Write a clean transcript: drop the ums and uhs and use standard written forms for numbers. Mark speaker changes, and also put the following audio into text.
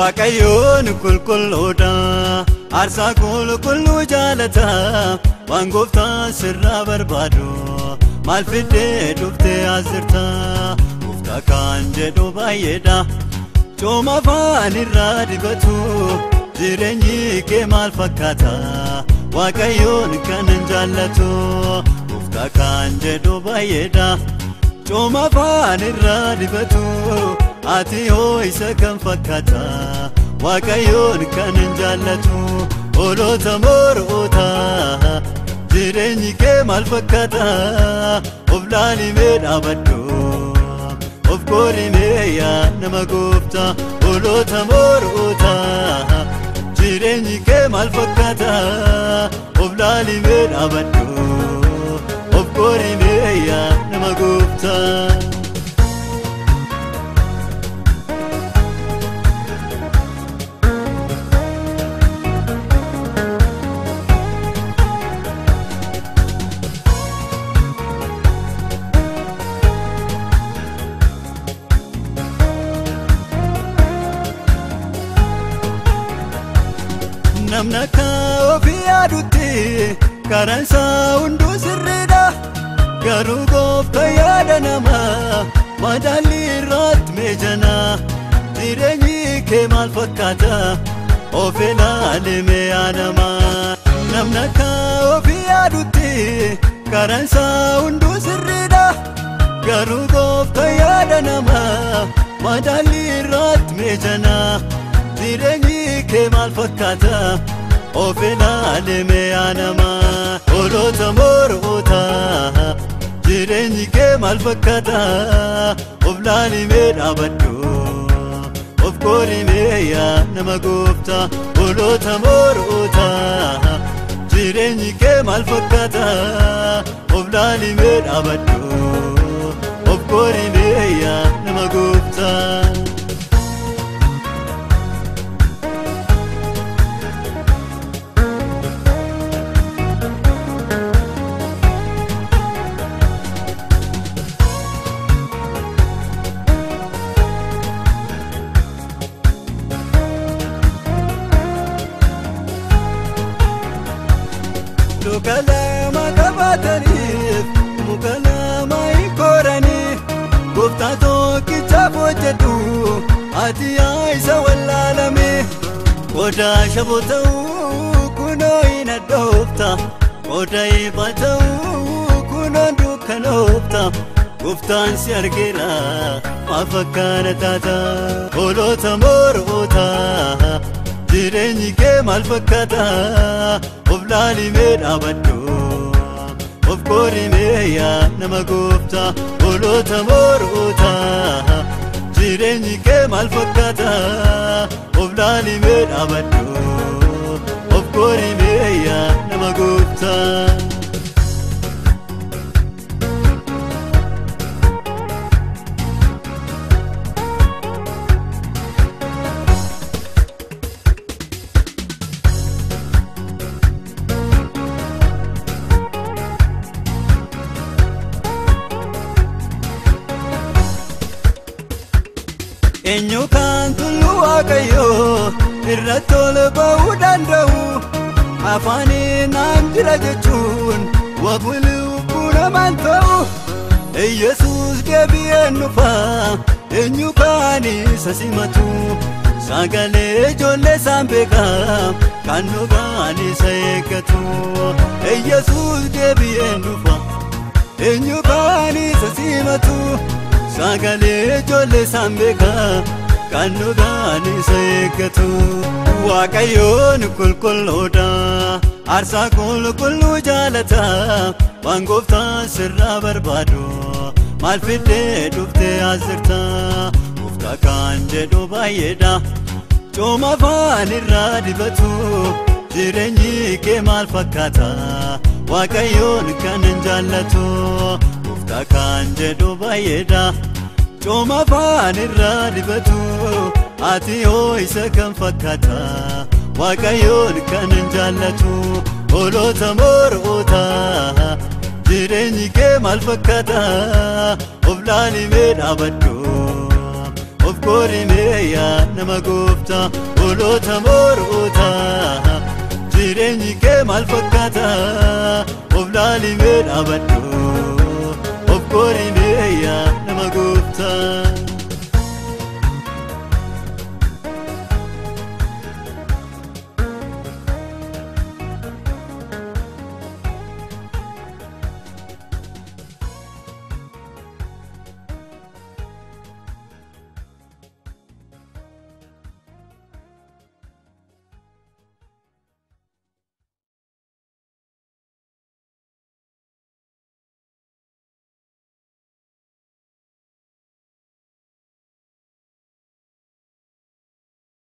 Speaker 1: Waaqayyoon qulqulluudha aarsaa qulqulluu jaalata waan gooftaan sirraa barbaadu maal fidee dhuftee as jirta gooftaa kan jedhu baay'eedha cooma afaan irraa dibatu jireenyi kee maal fakkaata Waaqayyoon kanan jaallatu gooftaa kan jedhu baay'eedha cooma afaan irraa dibatu ati hoo isa kan fakkaata Waaqayyoon kanan jaallatu olota moroota jireenyi kee maal fakkaata of laalimee dhaabadhu of qorimee yaa nama gooftaa olota moroota jireenyi kee maal fakkaata of laalimee dhaabadhu of qorimee yaa nama gooftaa namna kaofi adutti karansa hundu sirriidha garuu gooftaa yaada namaa madaalli irratti meejana jireenyi kee maal fakkaata of ilaalimee namaa namna kaofi adutti karansa hundu sirriidha garuu gooftaa yaada namaa madaalli irratti meejana jireenyi kee maal fakkaata of ilaalimee namaa olota moroota jireenyi kee maal fakkaata of laalimee dhaabadhu of qorimee yaa nama gooftaa olota moroota jireenyi kee maal fakkaata of laalimee dhaabadhu of qorimee yaa nama gooftaa Kalama kabataniif mukalama ikoraniif gooftaa tokkicha hojjetu ati isa wallaalame qodaa shaboo ta'uu kunoo hin addoofta qodaa ifa ta'uu kunoo dukkanoofta gooftaan si argeera maa fakkaana taata olota moroota jireenyi kee maal fakkaata of laalimee dhaabadhu of qorimee yaa nama gooftaa olota moroota jireenyi kee maal fakkaata of laalimee dhaabadhu of qorimee yaa nama gooftaa eenyu kan tulluu Waaqayyoo irratti ol ba'uu danda'u afaaniin naan jira jechuun wabuliibbuu namaan ta'u Yesuus deebi'een dhufa eenyu kan isa simatu sagalee ijoollee isaan beekaa kan dhugaan isa eeggatu Yesuus deebi'een dhufa eenyu kan isa simatu sagalee ijoollee isaan beekaa kan dhugaan isa eeggatu Waaqayyoon qulqulluudha aarsaa qulqulluu jaalata waan gooftaan sirraa barbaadu maal fidee dhuftee as jirta gooftaa kan jedhu baay'eedha cooma afaan irraa dibatu jireenyi kee maal fakkaata Waaqayyoon kanan jaallatu gooftaa kan jedhu baay'eedha cooma afaan irraa dibatu ati hoo isa kan fakkaata Waaqayyoon kanan jaallatu olota moroota jireenyi kee maal fakkaata of laalimee dhaabadhu of nuuf korimee yaa nama gooftaa olota moroota jireenyi kee maal fakkaata of laalimee dhaabadhu